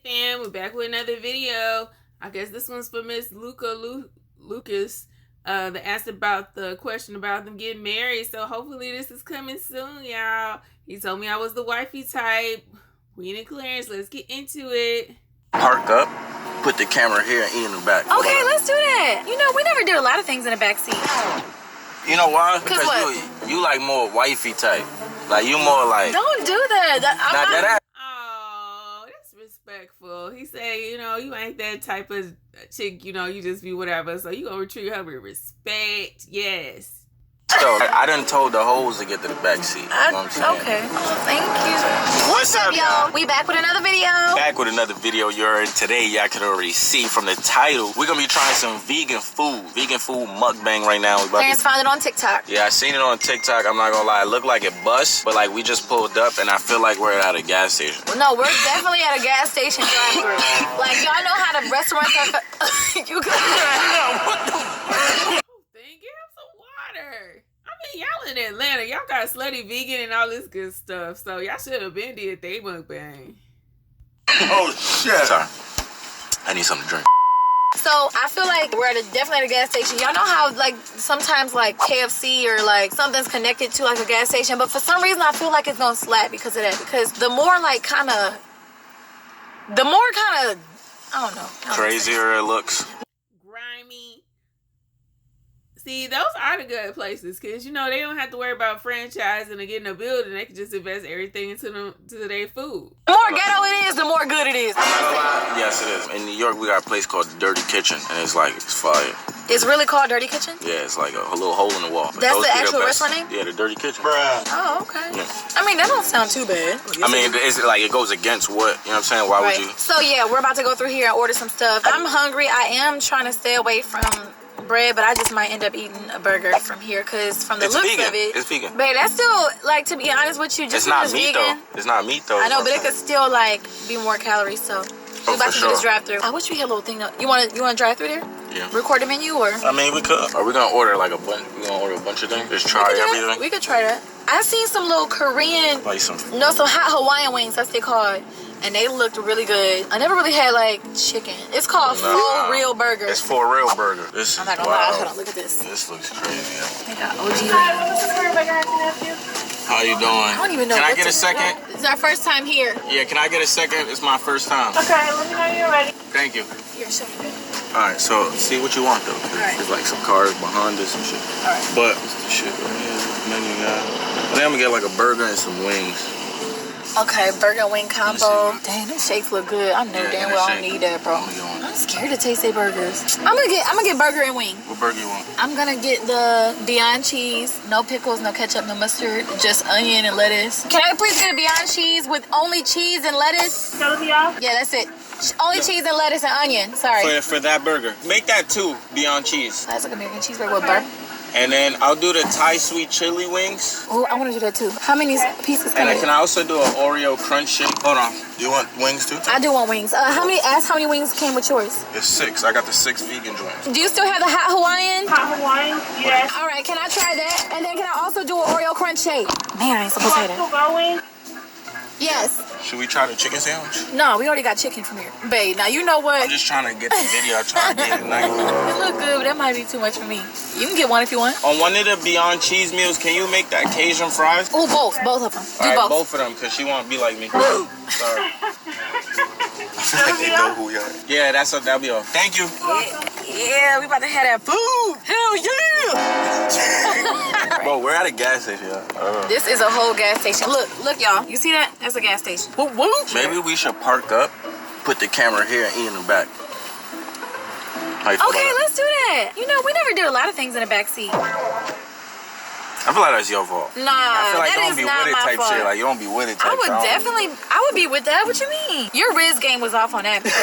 fam, we're back with another video. I guess this one's for Miss Lucas. That asked about the question about them getting married. So hopefully this is coming soon, y'all. He told me I was the wifey type. Queen and Clarence, let's get into it. Park up, put the camera here and eat in the back. Okay, let's do that. You know, we never did a lot of things in the back seat. You know why? Because you like more wifey type. Like you more like. Don't do that. Oh, that's respectful. He said, you know, you ain't that type of chick. You know, you just be whatever. So you gonna treat her with respect. Yes. So I done told the hoes to get to the back seat. You know what I'm saying? Okay. Thank you. What's up, y'all? We back with another video. Back with another video, y'all. Today, y'all can already see from the title, we're gonna be trying some vegan food mukbang right now. Clarence found it on TikTok. Yeah, I seen it on TikTok. I'm not gonna lie, it looked like it bust, but like we just pulled up and I feel like we're at a gas station. Well, no, we're definitely at a gas station drive-thru. Like y'all know how the restaurants are. You can. I mean, y'all in Atlanta, y'all got slutty vegan and all this good stuff, so y'all should have been did they mukbang. Oh shit! Sorry, I need something to drink. So I feel like we're definitely at a gas station. Y'all know how like sometimes like KFC or like something's connected to like a gas station, but for some reason I feel like it's gonna slap because of that. Because the more kind of I don't know. Crazier it looks. Grimy. See, those are the good places because, you know, they don't have to worry about franchising or getting a building. They can just invest everything into their food. The more ghetto it is, the more good it is. Yes, it is. In New York, we got a place called Dirty Kitchen, and it's fire. It's really called Dirty Kitchen? Yeah, it's like a little hole in the wall. That's the actual restaurant name? Yeah, the Dirty Kitchen. Bruh. Oh, okay. Yeah. I mean, that don't sound too bad. I mean, it's like it goes against what, you know what I'm saying? Why would you? So, yeah, we're about to go through here and order some stuff. I'm hungry. I am trying to stay away from bread, but I just might end up eating a burger from here because from the looks vegan. of it, it's vegan. Babe, that's still like, to be honest with you, just it's not meat vegan, though. It's not meat though. I know, but it could still like be more calories. So we about to do this drive-through. I wish we had a little thing though. You want to drive through there? Yeah. Record the menu or? I mean, we could. Are we gonna order like a bunch? We gonna order a bunch of things? Just try everything. We could try that. I seen some little Korean, like some hot Hawaiian wings. That's what they called. And they looked really good. I never really had like chicken. It's called Full Real Burger. It's For Real Burger. This I'm not gonna lie. Hold on, look at this. This looks crazy. They got OG. Hi, this is Rebecca. How can I help you? How you doing? I don't even know. Can I get a second? It's our first time here. Yeah, can I get a second? It's my first time. Okay, let me know you're ready. Thank you. Here, show me. Alright, so see what you want though. Alright. There's like some cars behind this and shit. Alright. But the shit right here, menu guy. I think I'm gonna get like a burger and some wings. Okay, burger and wing combo. Dang, them shakes look good. I know damn well I don't need that, bro. I'm scared to taste their burgers. I'm gonna get burger and wing. What burger you want? I'm gonna get the Beyond Cheese, no pickles, no ketchup, no mustard, just onion and lettuce. Can I please get a Beyond Cheese with only cheese and lettuce? That would be all? Yeah, that's it. Only cheese and lettuce and onion. Sorry. For that burger. Make that two Beyond Cheese. Classic American cheeseburger with burger. And then I'll do the Thai sweet chili wings. Oh, I want to do that too. How many pieces can can I also do an Oreo crunch shake? Hold on. Do you want wings too? I do want wings. How many wings came with yours? It's 6. I got the 6 vegan joints. Do you still have the hot Hawaiian? Hot Hawaiian? Yes. All right, can I try that? And then can I also do an Oreo crunch shake? Man, I ain't supposed to say that. Going? Yes. Should we try the chicken sandwich? No, we already got chicken from here. Babe, now you know what? I'm just trying to get the video. I'm trying to get it nice. It look good, but that might be too much for me. You can get one if you want. On one of the Beyond Cheese meals, can you make that Cajun fries? Oh, both of them. All right, both. both of them, because she won't be like me. Sorry. I feel like they know who you are. Yeah, that'll be all. Thank you. Yeah, we about to have that food. Hell yeah! Bro, we're at a gas station. This is a whole gas station. Look, y'all. You see that? That's a gas station. Whoop, whoop. Maybe we should park up, put the camera here, and eat in the back. Okay, let's do that. You know, we never did a lot of things in the back seat. I feel like that's your fault. Nah, I feel like that you don't is be not with it my type fault. shit. Like you don't be with it type shit. I would be with that. What you mean? Your Riz game was off on that because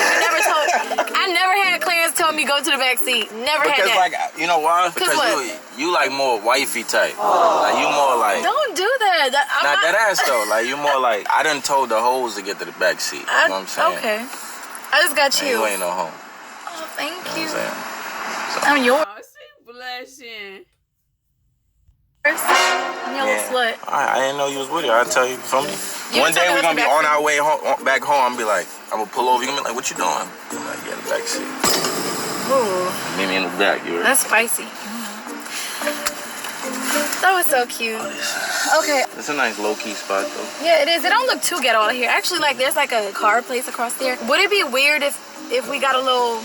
I never had Clarence tell me go to the back seat. Never had that. Because like, you know why? Because you like more wifey type. Like you more like. Don't do that. Not that ass though. Like you more like. I done told the hoes to get to the back seat. You know what I'm saying? Okay. I just got you. You ain't no hoe. Oh, thank you. You know what I'm saying? I'm yours. Oh, she blushing. You little slut. I didn't know you was with her. I'll tell you. From me. You One day we're gonna be on our way home, back home. I'm be like, I'm gonna pull over. You gonna be like, what you doing? I'm like, yeah, the back seat. Ooh. Meet me in the back, you That's spicy. That was so cute. Okay. It's a nice low-key spot, though. Yeah, it is. It don't look too ghetto out here. Actually, like, there's like a car place across there. Would it be weird if we got a little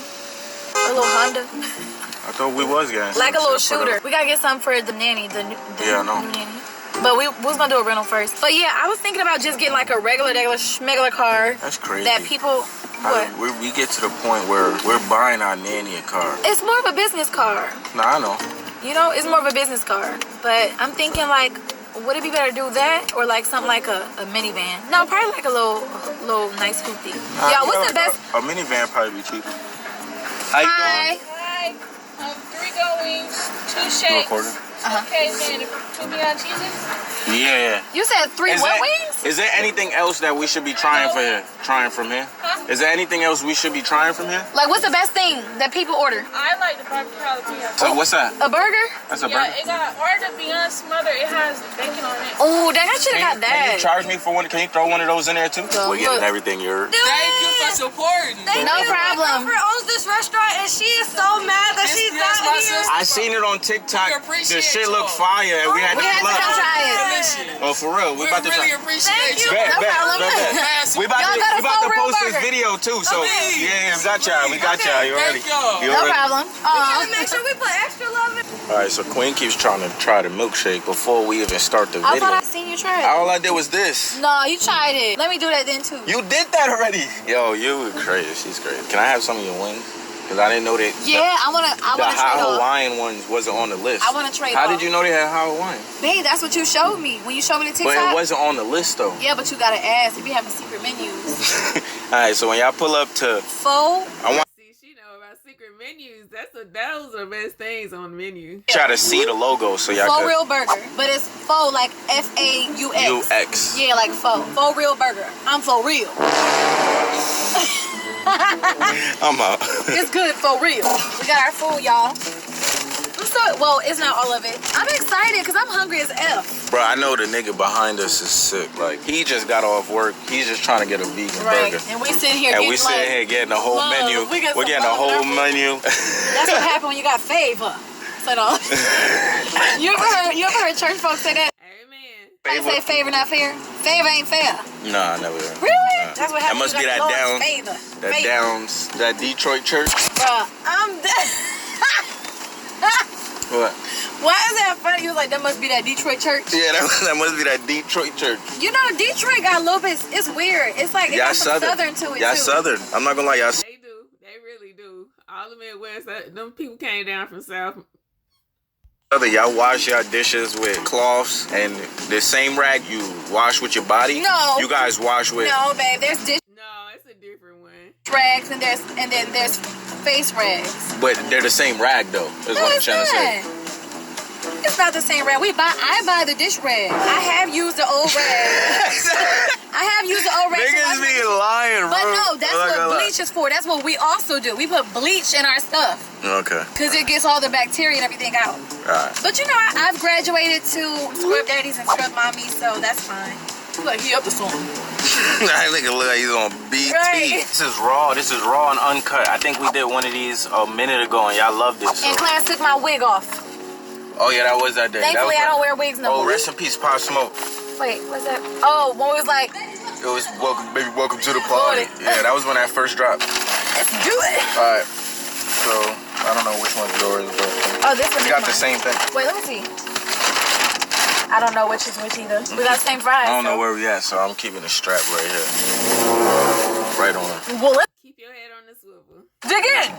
Honda? I thought we was getting like a little shooter. We gotta get something for the nanny, the new nanny. But we was gonna do a rental first. But yeah, I was thinking about just getting like a regular car. That's crazy. That people. What? We get to the point where we're buying our nanny a car. It's more of a business car. Nah, I know. You know, it's more of a business car. But I'm thinking like, would it be better to do that or like something like a minivan? No, probably like a little nice hoopty. Yeah, what's the best? A minivan probably be cheaper. How you doing? Hi. 3 goings, 2 shakes. Okay, man. 2 beyond cheeses. Yeah. You said 3 wings? Is there anything else that we should be trying from here? Huh? Is there anything else we should be trying from here? Like, what's the best thing that people order? I like the barbecue jalapeno. So what's that? A burger? That's a Yeah, burger. it got the Beyond Smother. It has bacon on it. Oh, dang, I should have got Can you that. charge me for one? Can you throw one of those in there too? No, We're getting look. everything you're. Thank you for supporting. No problem. My girlfriend owns this restaurant and she is so mad that she's not my here. sister. I seen it on TikTok. We appreciate The shit looked y'all. fire, and we had We to had to come try it. Oh, for real? We We about to really try. appreciate you. No problem. We about Y'all to, got a we about to full real post this burger. video too. So Okay. yeah, we got y'all. We got y'all. You already. Thank y'all. You No already. problem. Gotta make sure we put extra love in. All right, so Queen keeps trying to try the milkshake before we even start the I video. thought I seen you try it. All I did was this. No, you tried it. Let me do that then too. You did that already. Yo, you crazy. She's crazy. Can I have some of your wings? Because I didn't know that. Yeah, I wanna The trade hot off. Hawaiian ones wasn't on the list. I wanna trade How off. did you know they had hot Hawaiian? Babe, that's what you showed me when you showed me the But TikTok. it wasn't on the list though. Yeah, but you gotta ask. If you having secret menus. All right, so when y'all pull up to, Faux. I want See, she know about secret menus. Those are the best things on the menu. y'all to see the logo so y'all Faux can. real burger. But it's faux like FAUX. UX. Yeah, like faux. Faux real burger. I'm faux real. I'm out. It's good for real. We got our food, y'all. Well, it's not all of it. I'm excited because I'm hungry as F. Bro, I know the nigga behind us is sick. Like, he just got off work. He's just trying to get a vegan Right. burger. And we sitting here And getting we sitting here getting the whole love. menu. We get We're some getting the love in whole our food. menu. That's what happened when you got favor. So no. You ever heard church folks say that? Amen. They say favor not fair. Favor ain't fair. Nah, I never. Really? Nah. That's what That happened. must when be you that got the down. Lord's favor. That Favor. Downs, that Detroit church. Bruh, I'm dead. What? Why is that funny? You was like, that must be that Detroit church. Yeah, that must be that Detroit church. You know, Detroit got a little bit. It's weird. It's like it Y'all got some southern. southern to it Y'all too. southern. I'm not gonna lie, y'all. They do. They really do. All the Midwest, them people came down from South. Southern. Y'all wash your dishes with cloths and the same rag you wash with your body. No. You guys wash with. No, babe. There's dish No, it's a different one. rags and then there's face rags. But they're the same rag though. Is No, what I'm it's trying to say. not. It's not the same rag. I buy the dish rag. I have used the old rag. I have used the old rag. to wash Niggas my be dishes. lying, bro. But no, that's I'm not gonna what lie. bleach is for. That's what we also do. We put bleach in our stuff Okay. because it gets all the bacteria and everything out. Alright. But you know, I've graduated to scrub daddies and scrub mommies, so that's fine. Look, he up to something. That nigga look like he's on BT. Right. This is raw and uncut. I think we did one of these a minute ago and y'all loved it. So. And Clarence took my wig off. Oh yeah, that was that day. Thankfully, I that was don't wear wigs no Oh, more. rest in peace, Pop Smoke. Wait, what's that? Oh, when we was like, It was welcome to the party. Yeah, that was when that first dropped. let's do it. Alright. So I don't know which one's yours, but Oh, this one we is got the mine. same thing. Wait, let me see. I don't know which is which either. We got the same fries. I don't know so- where we at, so I'm keeping the strap right here. Right on. Well, let's Keep your head on the swivel. dig in.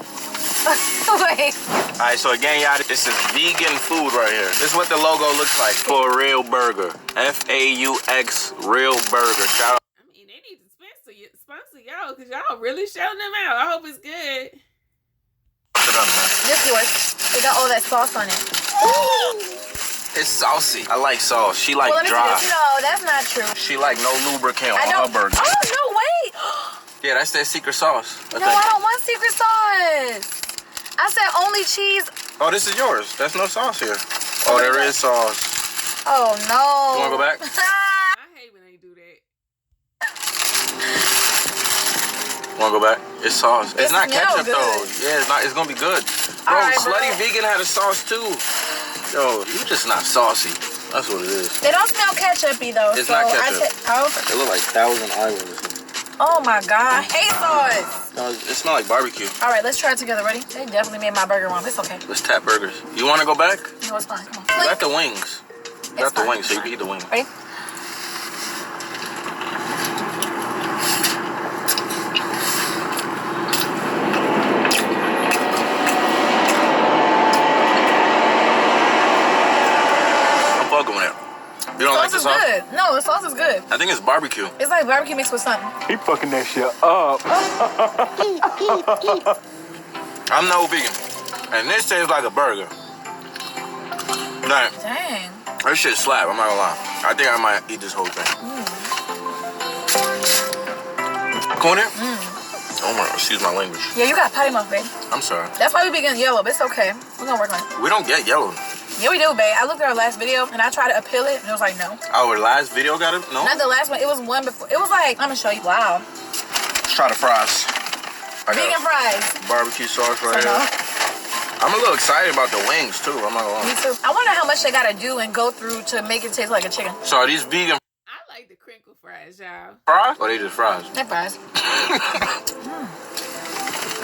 Wait. Alright, so again, y'all, this is vegan food right here. This is what the logo looks like for a real burger. FAUX Real Burger. Shout out. I mean, they need to sponsor y'all because y'all really shouting them out. I hope it's good. to them, man. This yours. It got all that sauce on it. It's saucy. I like sauce. She like Well, let me dry. see this. No, that's not true. She like no lubricant I on don't. her burger. Oh, no, wait. Yeah, that's that secret sauce. I No, think. I don't want secret sauce. I said only cheese. Oh, this is yours. There's no sauce here. Oh, there is sauce. Oh, no. You wanna go back? I hate when they do that. Wanna go back? It's sauce. It's not ketchup good. though. Yeah, it's not. It's gonna be good. Bro, All right, Slutty bro. Vegan had a sauce too. Yo, you just not saucy. That's what it is. They don't smell ketchup-y though. It's so not ketchup. Oh. It look like Thousand Islands. Oh my God, I hate sauce. No, it smells like barbecue. All right, let's try it together. Ready? They definitely made my burger wrong. It's okay. Let's tap burgers. You wanna go back? No, it's fine. Come on. You got the wings. You got the wings, so you can eat the wings. Ready? I'm fucking with it. You don't like the sauce? Good. No, the sauce is good. I think it's barbecue. It's like barbecue mixed with something. He fucking that shit up. I'm no vegan. And this tastes like a burger. Nah, Dang. this shit slap, I'm not gonna lie. I think I might eat this whole thing. Go in there? Oh my, excuse my language. Yeah, you got potty mouth, babe. I'm sorry. That's why we be getting yellow, but it's okay. We're gonna work on it. We don't get yellow. Yeah, we do, babe. I looked at our last video and I tried to appeal it and it was like, no. Our last video got it? No? Not the last one. It was one before. It was like, I'm gonna show you. Wow. Let's try the fries. I got Vegan fries. barbecue sauce right So, here. no. I'm a little excited about the wings too, I'm not gonna Me lie. too. I wonder how much they gotta do and go through to make it taste like a chicken. So are these vegan I like the crinkle fries, y'all. fries? Or they just fries? They're fries.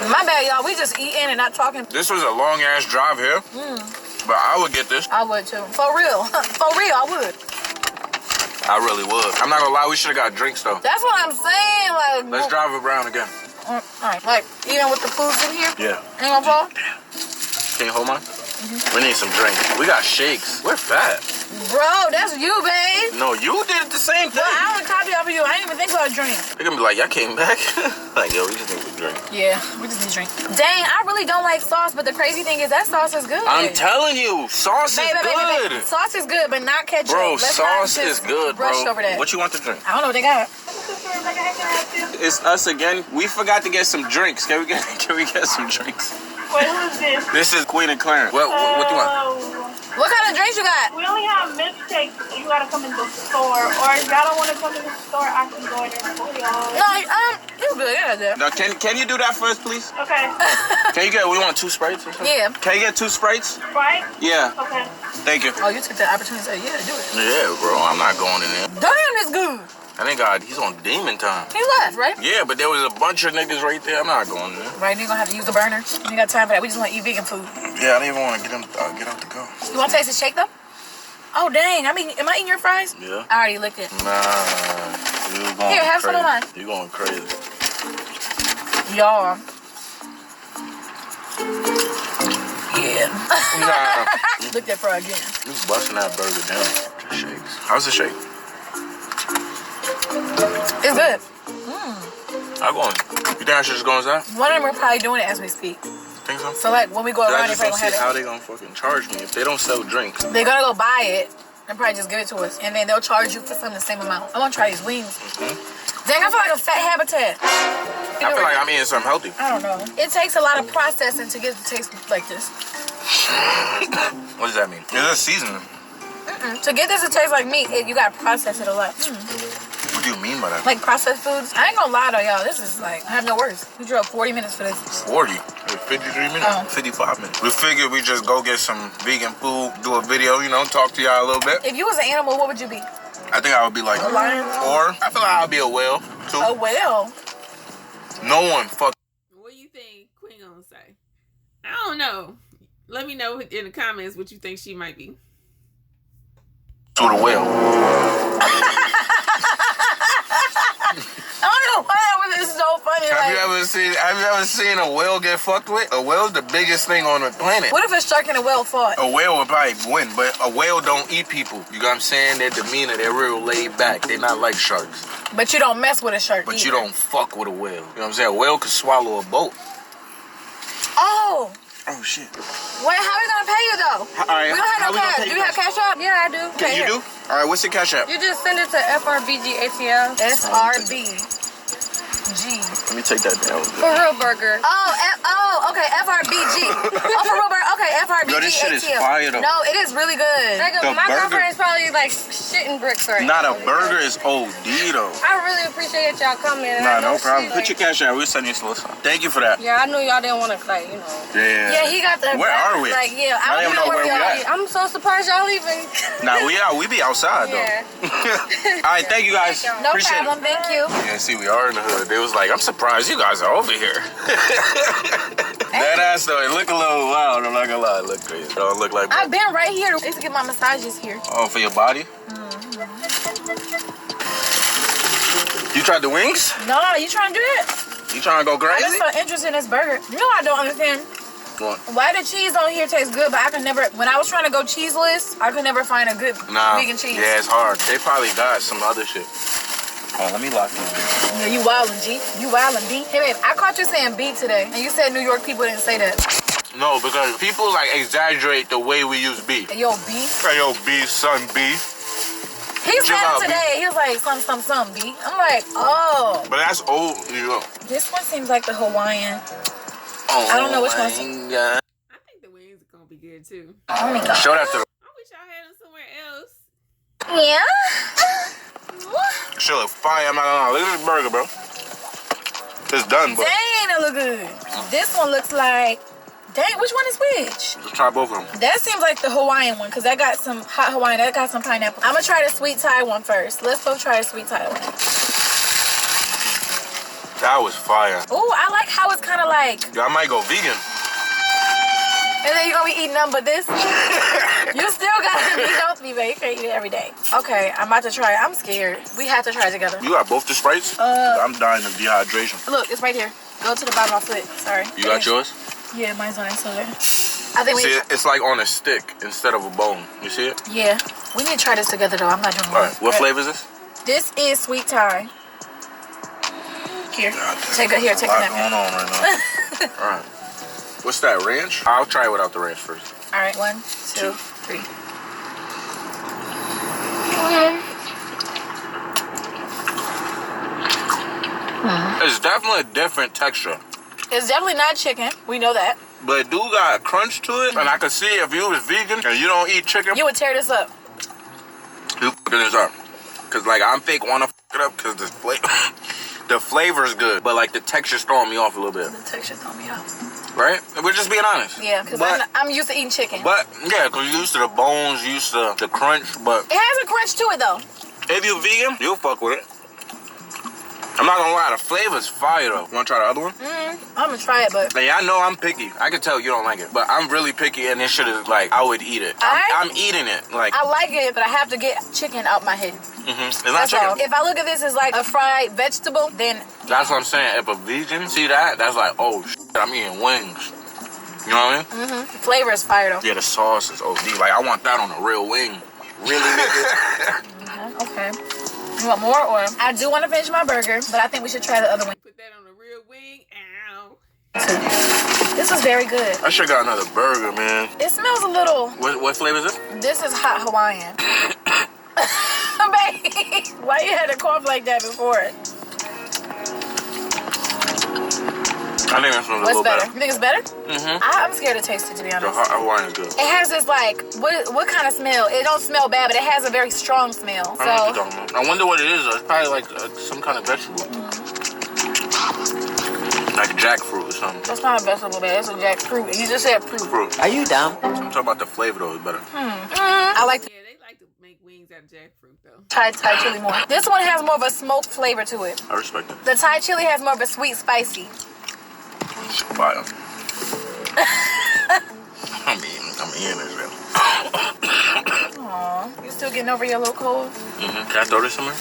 My bad, y'all. We just eating and not talking. This was a long ass drive here. But I would get this. I would too. For real. For real, I would. I really would. I'm not gonna lie, we should have got drinks though. That's what I'm saying. Like, Let's drive around again. all right, like, even with the foods in here, Yeah. ain't gonna fall? Can you hold mine? We need some drinks. We got shakes. We're fat. Bro, that's you, babe. No, you did the same thing. Well, I don't copy off of you. I didn't even think about a drink. They're gonna be like, y'all came back? Like, yo, we just need a drink. Yeah, we just need a drink. Dang, I really don't like sauce, but the crazy thing is that sauce is good. I'm telling you, sauce is good. Babe. Sauce is good, but not ketchup. Bro, Let's not sauce just is good, bro. rush over that. What you want to drink? I don't know what they got. It's us again. We forgot to get some drinks. Can we get some drinks? Wait, who's this? This is Queen and Clarence. What do you want? What kind of drinks you got? We only have milkshakes. You gotta come in the store. Or if y'all don't want to come in the store, I can go in there for y'all. No, you good. Yeah. Now, can you do that first, please? Okay. Can you get, we want 2 Sprites or something? Yeah. Can you get 2 Sprites? Right? Yeah. Okay. Thank you. Oh, you took the opportunity to say, yeah, do it. Yeah, bro, I'm not going in there. Damn, this good. I think he's on demon time. He left, right? Yeah, but there was a bunch of niggas right there. I'm not going in there. Right, you gonna have to use the burner. You ain't got time for that. We just want to eat vegan food. Yeah, I didn't even want to get out to go. You want to taste the shake, though? Oh, dang. am I eating your fries? Yeah. I already licked it. Nah, you going Here, have crazy. some of mine. You going crazy. Y'all. Yeah. Nah. Lick that fry again. You busting that burger down. Just shakes. How's the shake? It's good. I'm going. You think I should just go inside? One of them are probably doing it as we speak. Think so? So, like, when we go I around, they just probably don't gonna see how have they gonna fucking charge me if they don't sell drinks. it. They're gonna go buy it and probably just give it to us. And then they'll charge you for something the same amount. I wanna try these wings. Dang, I feel like a fat habitat. I feel like I'm eating something healthy. I don't know. It takes a lot of processing to get it to taste like this. What does that mean? It's a seasoning. To get this to taste like meat, you gotta process it a lot. What do you mean by that? Like processed foods. I ain't gonna lie though, y'all. This is like, I have no words. We drove 40 minutes for this. 40. 53 minutes? Oh. 55 minutes. We figured we just go get some vegan food, do a video, talk to y'all a little bit. If you was an animal, what would you be? I think I would be like A lion? Or I feel like I'd be a whale too. A whale. No one fuck. What do you think Queen gonna say? I don't know. Let me know in the comments what you think she might be. To the whale. I don't know why this is so funny. Have you ever seen a whale get fucked with? A whale's the biggest thing on the planet. What if a shark and a whale fought? A whale would probably win, but a whale don't eat people. You know what I'm saying? Their demeanor, they're real laid back. They're not like sharks. But you don't mess with a shark But either. you don't fuck with a whale. You know what I'm saying? A whale could swallow a boat. Oh. Oh shit. Wait, how are we gonna pay you though? All right, We don't how have we no gonna cash. pay Do you you have guys? cash out? Yeah, I do. Okay, You here. do? All right, what's your cash app? You just send it to FRBGATL. SRB. G. Let me take that down. For real burger. Okay, FRBG. Oh, for real burger. Okay, FRBG. Yo, this shit is ATL. fire though. No, it is really good. The My burger- girlfriend is probably like shitting bricks right Not now. a burger is OD though. I really appreciate y'all coming. And Nah, I know no problem. she, Put your cash out. We'll send you some. Thank you for that. Yeah, I knew y'all didn't want to, like, you know. Yeah. Yeah, he got the. Where are we? Like, yeah, I don't even know where we at. I'm so surprised y'all even. Nah, we out. We be outside though. Yeah. All right, thank you guys. No Appreciate problem. it. Thank you. Yeah, see, we are in the hood. They was like, I'm surprised you guys are over here. That ass though, it look a little wild. I'm not gonna lie, it look crazy. It don't look like. I've been right here. I used to get my massages here. Oh, for your body? You tried the wings? No, you trying to do that? You trying to go I'm crazy? just so interested in this burger. You know, I don't understand What? why the cheese on here tastes good, but I could never. When I was trying to go cheeseless, I could never find a good vegan cheese. Yeah, it's hard. They probably got some other shit. Oh, let me lock this. Yeah, you wildin', G. You wildin', B. Hey, babe, I caught you saying B today, and you said New York people didn't say that. No, because people like exaggerate the way we use B. Hey, yo, B. Hey, yo, B, son, B. He said it today. He was like, some, B. I'm like, oh. But that's old New York. This one seems like the Hawaiian. Oh, I don't know which one. I think the wings are gonna be good too. Oh my God. Show that to I wish y'all had them somewhere else. Yeah. Shit look fire. I'm not gonna lie. Look at this burger, bro. It's done, but Dang, it look good. This one looks like. Dang, which one is which? let's try both of them. That seems like the Hawaiian one, because that got some hot Hawaiian. That got some pineapple. I'm gonna try the sweet Thai one first. Let's both try the sweet Thai one. That was fire. Ooh, I like how it's kind of like. Yeah, I might go vegan. And then you're gonna be eating nothing but this. You still gotta be healthy, babe. You can't eat it every day. Okay, I'm about to try it. I'm scared. We have to try it together. You got both the Sprites? I'm dying of dehydration. Look, it's right here. Go to the bottom of my foot. Sorry. You got yours? Yeah, mine's on that side. I think we. See, it's like on a stick instead of a bone. You see it? Yeah, we need to try this together though. I'm not doing it. All right. What flavor is this? This is sweet Thai. Here, take a A nap. lot going on right now. All right. What's that, ranch? I'll try it without the ranch first. All right, 1, 2, 3. It's definitely a different texture. It's definitely not chicken. We know that. But it do got a crunch to it. And I can see if you was vegan and you don't eat chicken, You would tear this up. you f***ing this up. Cause like I'm fake wanna f*** it up cause the flavor's good. But like the texture's throwing me off a little bit. The texture throw me off. Right? We're just being honest. Yeah, because But- I'm used to eating chicken. But yeah, cause you're used to the bones, you're used to the crunch, but It has a crunch to it though. if you vegan, you'll fuck with it. I'm not gonna lie, the flavor's fire though. Wanna try the other one? I'm gonna try it, but Hey, I know I'm picky. I can tell you don't like it, but I'm really picky, and this shit is like I would eat it. I'm eating it. Like I like it, but I have to get chicken out my head. it's not That's chicken. all. If I look at this as like a fried vegetable, then That's what I'm saying. If a vegan see that, that's like, oh shit, I'm eating wings. You know what I mean? the flavor is fire though. Yeah, the sauce is OD. Like I want that on a real wing. Really, nigga. Okay. You want more, or I do want to finish my burger, but I think we should try the other one. Put that on a real wing. Ow. This was very good. I should got another burger, man. It smells a little. What flavor is it? This is hot Hawaiian. Babe, why you had to cough like that before? I think that smells a What's little better? better. You think it's better? Mm-hmm. I'm scared to taste it, to be The honest. hot Hawaiian is good. It has this like what kind of smell? It don't smell bad, but it has a very strong smell. I don't know what So you're talking about. I wonder what it is. It's probably like some kind of vegetable. Like jackfruit or something. that's not a vegetable, babe. It's a jackfruit. You just said fruit. Fruit. Are you dumb? I'm talking about the flavor though. It's better. I like the Yeah, they like to make wings out of jackfruit though. Thai chili more. This one has more of a smoked flavor to it. I respect it. The Thai chili has more of a sweet, spicy. It's fire. I'm eating this, man. Aw, you still getting over your little cold? Can I throw this somewhere?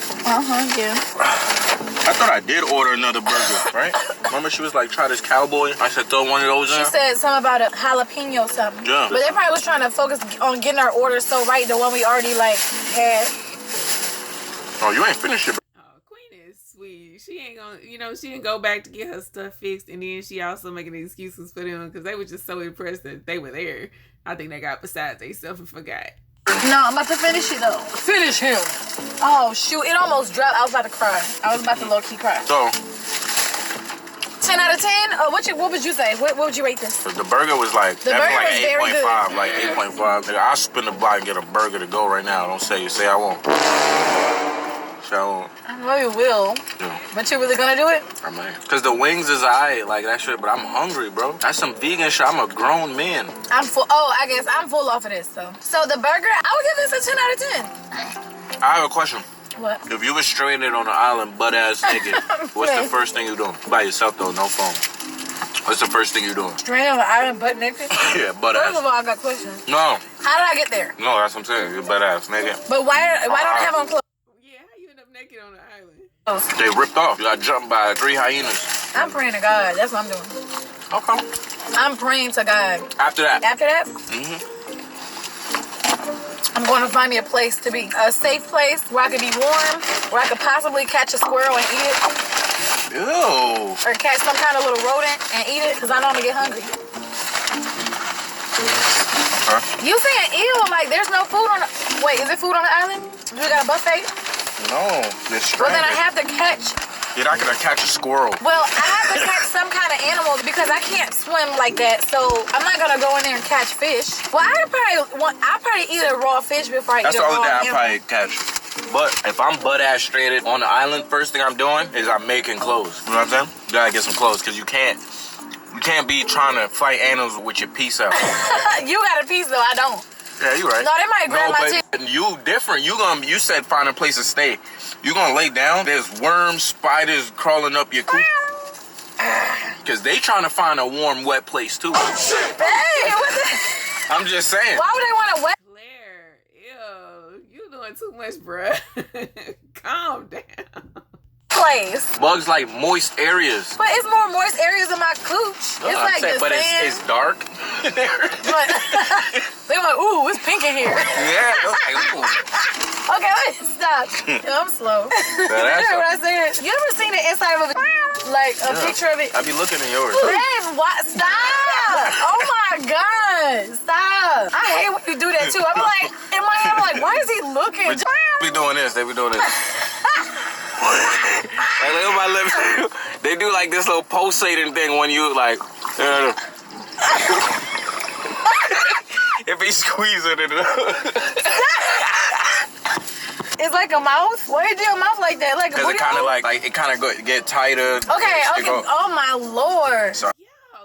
Yeah. I thought I did order another burger, right? Remember she was like, try this cowboy? I said, throw one of those in. She said something about a jalapeno something. Yeah. But they probably was trying to focus on getting our order so right, the one we already like had. Oh, you ain't finished it, bro. Oh, Queen is sweet. She ain't gonna, she didn't go back to get her stuff fixed, and then she also making excuses for them because they were just so impressed that they were there. I think they got beside themselves and forgot. No, I'm about to finish it though. Finish him. Oh shoot, it almost dropped. I was about to cry. I was about to low key cry. So, 10 out of 10? What would you say? What would you rate this? The burger was like, The burger was very good. 8.5, like 8.5. Nigga, I'll spin the block and get a burger to go right now. Don't say you say I won't. Say I won't. I know you will. Yeah. But you really gonna do it? I mean, cause the wings is alright, like that shit, but I'm hungry, bro. That's some vegan shit. I'm a grown man. I'm full. Oh, I guess I'm full off of this, so. So the burger, I would give this a 10 out of 10. I have a question. What? If you were stranded on an island, butt ass naked, what's the first thing you doing? By yourself though, no phone. What's the first thing you doing? Stranded on an island, butt naked? Yeah, butt ass. First of all, I got questions. No. How did I get there? No, that's what I'm saying. You're butt ass naked. But why don't I have on clothes? Yeah, how you end up naked on the island? They ripped off. You got jumped by 3 hyenas. I'm praying to God. That's what I'm doing. Okay. I'm praying to God. After that. After that? Mm-hmm. I'm going to find me a place to be. A safe place where I could be warm, where I could possibly catch a squirrel and eat it. Ew. Or catch some kind of little rodent and eat it, because I know I'm going to get hungry. Okay. You saying ew, like there's no food on the... Wait, is it food on the island? You got a buffet? No, they're stranded. Well, then I have to catch... You're not gonna catch a squirrel. Well, I have to catch some kind of animal because I can't swim like that, so I'm not gonna go in there and catch fish. Well, I'll probably eat a raw fish before I eat a raw animal. That's the only thing I'll probably catch. But if I'm butt ass stranded on the island, first thing I'm doing is I'm making clothes. You know what I'm saying? You gotta get some clothes because you can't be trying to fight animals with your piece out. You got a piece though, I don't. Yeah, you right. No, they might grab my teeth. You different. You said find a place to stay. You gonna lay down? There's worms, spiders crawling up your coop. Cause they trying to find a warm, wet place too. Oh shit! Hey, what the? I'm just saying. Why would they want to wet? Claire, ew, you doing too much, bruh. Calm down. Place. Bugs like moist areas. But it's more moist areas in my cooch. No, it's like the but sand. it's dark. But they're like, ooh, it's pink in here. Yeah. Like, ooh. Okay, let's stop. I'm slow. You know what I said? You ever seen the inside of a picture of it? I be looking at yours. Babe, what? Stop! Oh my God! Stop! I hate when you do that too. I be like, in my head, I'm like, why is he looking? They be doing this. Like, look at my lips. They do like this little pulsating thing when you like. If he squeezing it. It's like a mouth. Why you do your mouth like that? Like because it kind of like it kind of get tighter. Okay. Oh my Lord. Y'all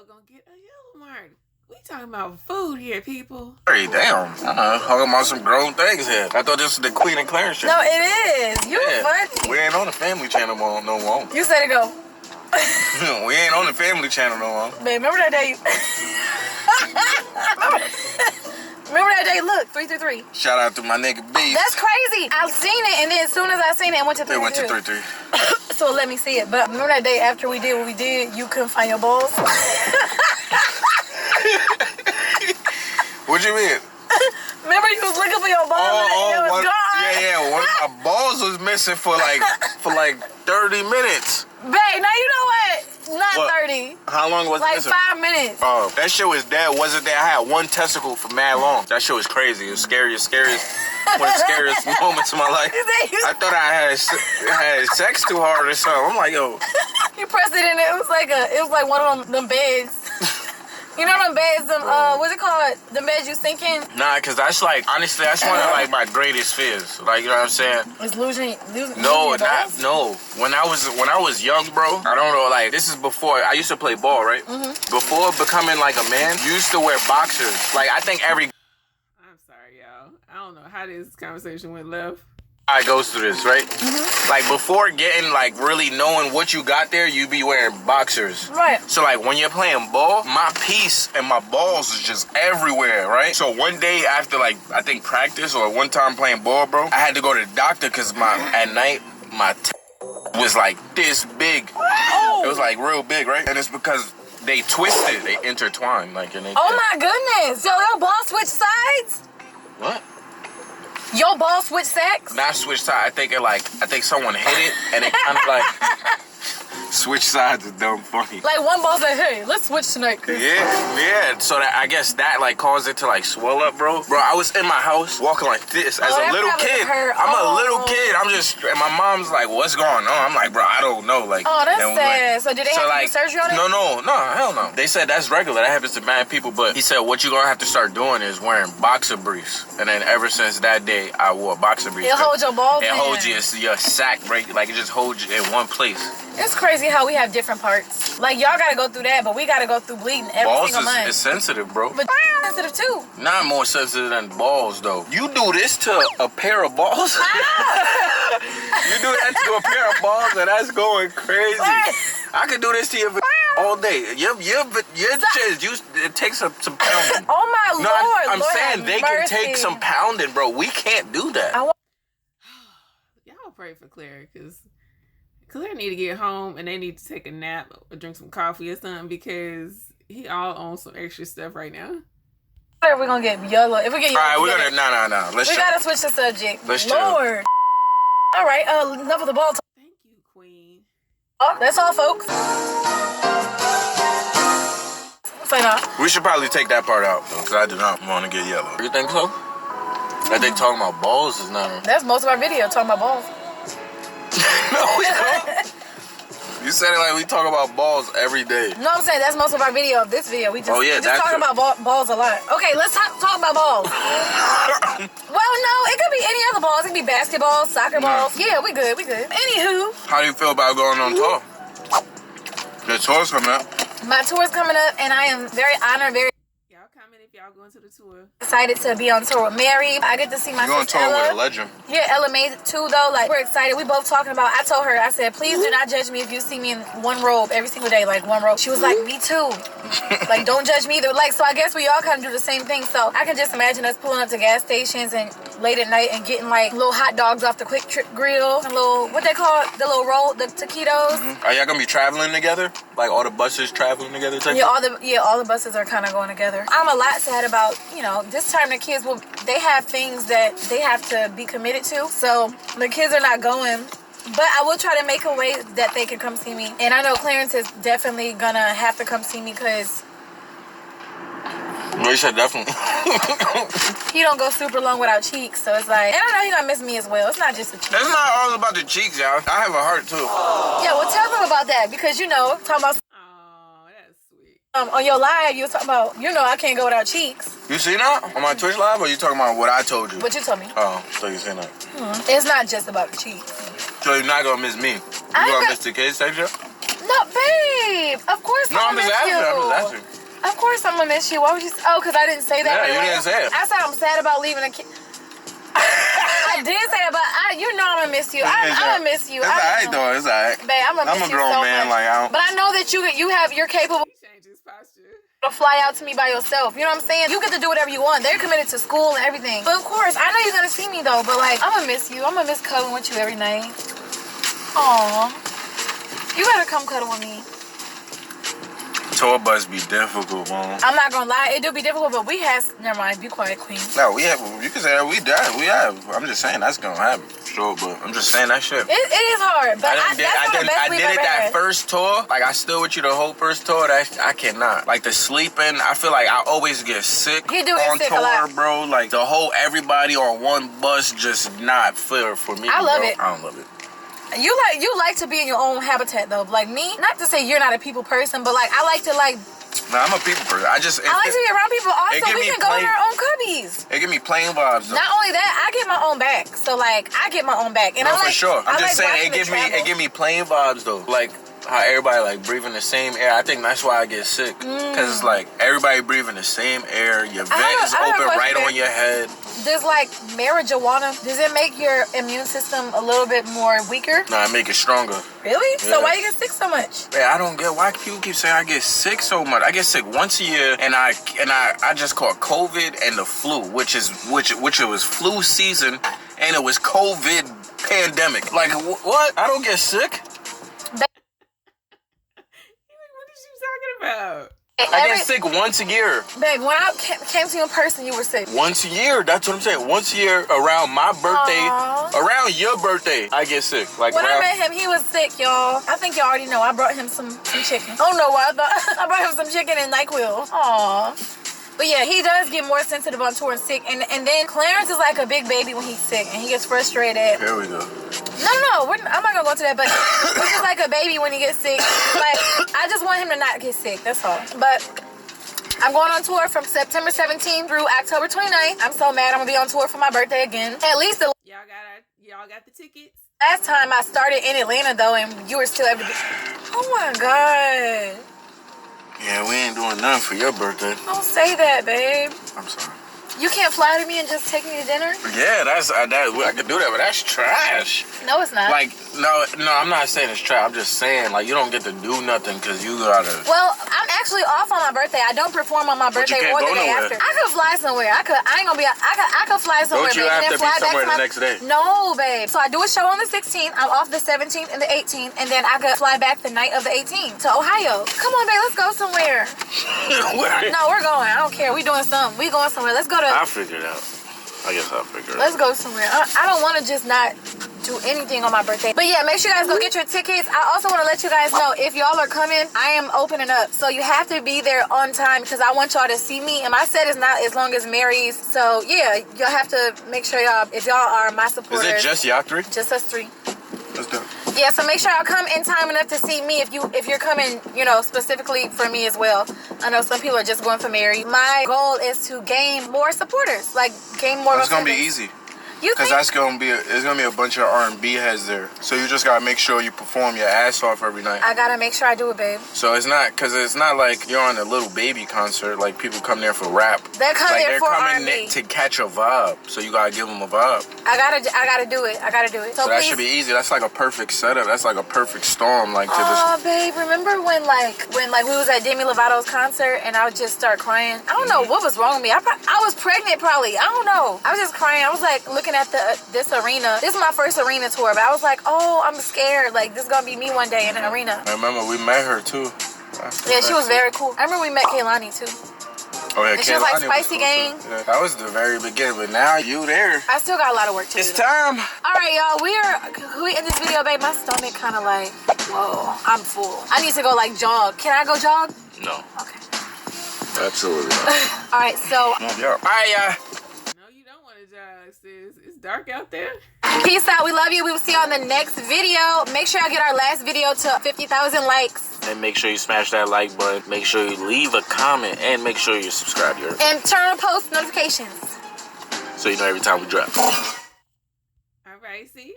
gonna get a yellow mark. We talking about food here, people. Hey, damn. Talking about some grown things here. I thought this was the Queen and Clarence show. No, it is. You funny. We ain't on the Family Channel no more. You said it go. We ain't on the Family Channel no more. Babe, remember that day? Remember that day? Look, 333. Shout out to my nigga Beast. That's crazy. I've seen it, and then as soon as I seen it, it went to 333. It went to 333. So let me see it. But remember that day after we did what we did, you couldn't find your balls? What you mean? Remember you was looking for your balls and it was gone? Yeah. One of my balls was missing for like 30 minutes. Babe, now you know what? Not What? 30. How long was it Like missing? 5 minutes. Oh, that shit was dead. Wasn't there? I had one testicle for mad long. That shit was crazy. It was scariest. One of the scariest moments of my life. I thought I had sex too hard or something. I'm like, yo. You pressed it in. It was like one of them beds. You know them beds, what's it called? The beds you sink in? Nah, cause that's like, honestly, that's one of like my greatest fears. Like, you know what I'm saying? It's losing No, your balls? no. When I was young, bro, I don't know, like, this is before, I used to play ball, right? Mm-hmm. Before becoming like a man, you used to wear boxers. Like, I think every I'm sorry, y'all. I don't know how this conversation went left. guy goes through this, right? Mm-hmm. Like, before getting, like, really knowing what you got there, you be wearing boxers. Right. So, like, when you're playing ball, my piece and my balls is just everywhere, right? So, one day after, like, I think practice or one time playing ball, bro, I had to go to the doctor because at night, my was, like, this big. Oh. It was, like, real big, right? And it's because they twisted, they intertwined, like, and they... Oh, my goodness. So your balls switch sides? What? Your balls switch sex? Not switch side. I think someone hit it and it kind of like Switch sides is dumb funny. Like one ball's like, hey, let's switch tonight. Yeah. So that I guess that like caused it to like swell up, bro. Bro, I was in my house walking like this as a little kid. I'm a little kid. And my mom's like, what's going on? I'm like, bro, I don't know. Like, oh, that's sad. So did they have to do surgery on it? No, hell no. They said that's regular. That happens to mad people. But he said what you're gonna have to start doing is wearing boxer briefs. And then ever since that day, I wore boxer briefs. It holds your balls. It holds your sack break. Like it just holds you in one place. It's crazy how we have different parts. Like y'all gotta go through that, but we gotta go through bleeding every single month. Balls is sensitive, bro. But sensitive too. Not more sensitive than balls, though. You do this to a pair of balls? You do that to a pair of balls, and that's going crazy. I could do this to you all day. Your chest, it takes some pounding. Oh my Lord! I'm Lord saying they can take some pounding, bro. We can't do that. Y'all pray for Clare, because Clare need to get home and they need to take a nap or drink some coffee or something, because he all owns some extra stuff right now. If we're gonna get yellow, if we get yellow, all right, we're gonna no. We gotta switch the subject. Let's Lord. All right, enough of the ball talk. Thank you, Queen. Oh, that's all, folks. Sign off. We should probably take that part out, though, because I do not want to get yellow. You think so? That they talking about balls is not. That's most of our video, talking about balls. No, we don't. You said it like we talk about balls every day. No, I'm saying that's most of our video of this video. We just, that's talking about balls a lot. Okay, let's talk about balls. Well, no, it could be any other balls. It could be basketballs, soccer balls. Yeah, we good. Anywho. How do you feel about going on tour? The tour's coming up. My tour's coming up, and I am very honored, very Y'all coming if y'all going to the tour. excited to be on tour with Mary. I get to see my sister Ella. Ella. With a legend. Yeah, Ella made it too, though. Like, we're excited. We both talking about, I told her, I said, please do not judge me if you see me in one robe every single day, like one robe. She was like, me too. Like, don't judge me either. Like, so I guess we all kind of do the same thing. So I can just imagine us pulling up to gas stations and late at night and getting like little hot dogs off the Quick Trip Grill, and little, what they call it, the little roll, the taquitos. Are y'all gonna be traveling together? Like all the buses traveling together? Yeah, all the buses are kind of going together. I'm a lot sad about, this time the kids they have things that they have to be committed to. So the kids are not going. But I will try to make a way that they can come see me. And I know Clarence is definitely gonna have to come see me because You said definitely. he don't go super long without cheeks. So it's like, and I know he gonna miss me as well. It's not just the cheeks. It's not all about the cheeks, y'all. I have a heart too. Yeah, well tell them about that because talking about on your live, you was talking about, I can't go without cheeks. You seen that on my Twitch live, or you talking about what I told you? What you told me. Oh, so you seen that? It's not just about the cheeks. So you're not gonna miss me? You gonna miss the kids section? No, babe. Of course I'm gonna miss you. I'm just asking. Of course I'm gonna miss you. Why would you? Oh, because I didn't say that. Yeah, you didn't say it. I said I'm sad about leaving a kid. I did say it, but I'm gonna miss you. I'm gonna miss you. It's alright though. It's alright. Babe, I'm gonna miss you. I'm a grown man. Like I don't. But I know that you're capable to fly out to me by yourself. You know what I'm saying? You get to do whatever you want. They're committed to school and everything. But of course, I know you're gonna see me though. But like, I'm gonna miss you. I'm gonna miss cuddling with you every night. Aw, you better come cuddle with me. Tour bus be difficult, man. I'm not gonna lie, it do be difficult, but never mind, be quiet, queen. No, we have, you can say that we have. I'm just saying that's gonna happen, sure, but I'm just saying that shit. It is hard, but I did it that first tour. Like, I still with you the whole first tour. I cannot. Like, the sleeping, I feel like I always get sick on tour, bro. Like, the whole everybody on one bus just not fair for me, I love it. I don't love it. You like to be in your own habitat though. Like me, not to say you're not a people person, but like I like to like. No, I'm a people person. I like to be around people. Also, we can go in our own cubbies. It give me plain vibes though. Not only that, I get my own back. So like I get my own back, and no, I like, for sure. I'm just saying it give me plain vibes though. Like how everybody like breathing the same air. I think that's why I get sick. Cause it's like everybody breathing the same air. Your vent is open right on your head. Does like marijuana, does it make your immune system a little bit more weaker? No, it make it stronger. Really? Yeah. So why you get sick so much? Man, I don't get why people keep saying I get sick so much. I get sick once a year, and I just caught COVID and the flu, which it was flu season, and it was COVID pandemic. Like what? I don't get sick. What is you talking about? I get sick once a year. Babe, when I came to you in person, you were sick. Once a year, that's what I'm saying. Once a year around my birthday, around your birthday, I get sick. Like when I met him, he was sick, y'all. I think y'all already know. I brought him some chicken. I don't know why I brought him some chicken and NyQuil. Aww. But yeah, he does get more sensitive on tour and sick. And then Clarence is like a big baby when he's sick and he gets frustrated. Here we go. No, I'm not gonna go into that, but he's just like a baby when he gets sick. Like, I just want him to not get sick, that's all. But I'm going on tour from September 17th through October 29th. I'm so mad I'm gonna be on tour for my birthday again. At least y'all got the tickets. Last time I started in Atlanta though, and you were still able to. Oh my God. Yeah, we ain't doing nothing for your birthday. Don't say that, babe. I'm sorry. You can't fly to me and just take me to dinner? Yeah, I could do that, but that's trash. No, it's not. Like, no, I'm not saying it's trash. I'm just saying, like, you don't get to do nothing because you gotta. Well, I'm actually off on my birthday. I don't perform on my birthday or the day after. I could fly somewhere. I could fly somewhere. Don't you have to be somewhere the next day? No, babe. So I do a show on the 16th. I'm off the 17th and the 18th, and then I could fly back the night of the 18th to Ohio. Come on, babe. Let's go somewhere. No, we're going. I don't care. We doing something. We going somewhere. Let's go to. I'll figure it out. I guess I'll figure it out. Let's go somewhere. I don't want to just not do anything on my birthday. But yeah, make sure you guys go get your tickets. I also want to let you guys know, if y'all are coming, I am opening up. So you have to be there on time because I want y'all to see me. And my set is not as long as Mary's. So yeah, y'all have to make sure y'all, if y'all are my supporters. Is it just y'all three? Just us three. Let's do it. Yeah, so make sure y'all come in time enough to see me if you're coming, you know, specifically for me as well. I know some people are just going for Mary. My goal is to gain more supporters, like gain more. It's gonna be easy. Because it's gonna be a bunch of R&B heads there. So you just gotta make sure you perform your ass off every night. I gotta make sure I do it, babe. So it's not like you're on a little baby concert. Like people come there for rap. They're coming there for R&B. They're coming to catch a vibe. So you gotta give them a vibe. I gotta do it. I gotta do it. So that should be easy. That's like a perfect setup. That's like a perfect storm. Like to oh, babe, remember when we was at Demi Lovato's concert and I would just start crying? I don't know what was wrong with me. I was pregnant probably. I don't know. I was just crying. I was like looking at this arena. This is my first arena tour, but I was like, oh, I'm scared. Like, this is gonna be me one day in an arena. I remember we met her too. Yeah, she was very cool. I remember we met Kaylani too. Oh yeah, and she was like Spicy Gang. Yeah, that was the very beginning, but now you there. I still got a lot of work to do. It's time. All right, y'all. We in this video, babe. My stomach kind of like, whoa, I'm full. I need to go like jog. Can I go jog? No. Okay. Absolutely not. All right, so. All right, y'all. Sis. It's dark out there. Peace out. We love you. We will see you on the next video. Make sure y'all get our last video to 50,000 likes. And make sure you smash that like button. Make sure you leave a comment. And make sure you subscribe. And turn on post notifications. So you know every time we drop. All right, see?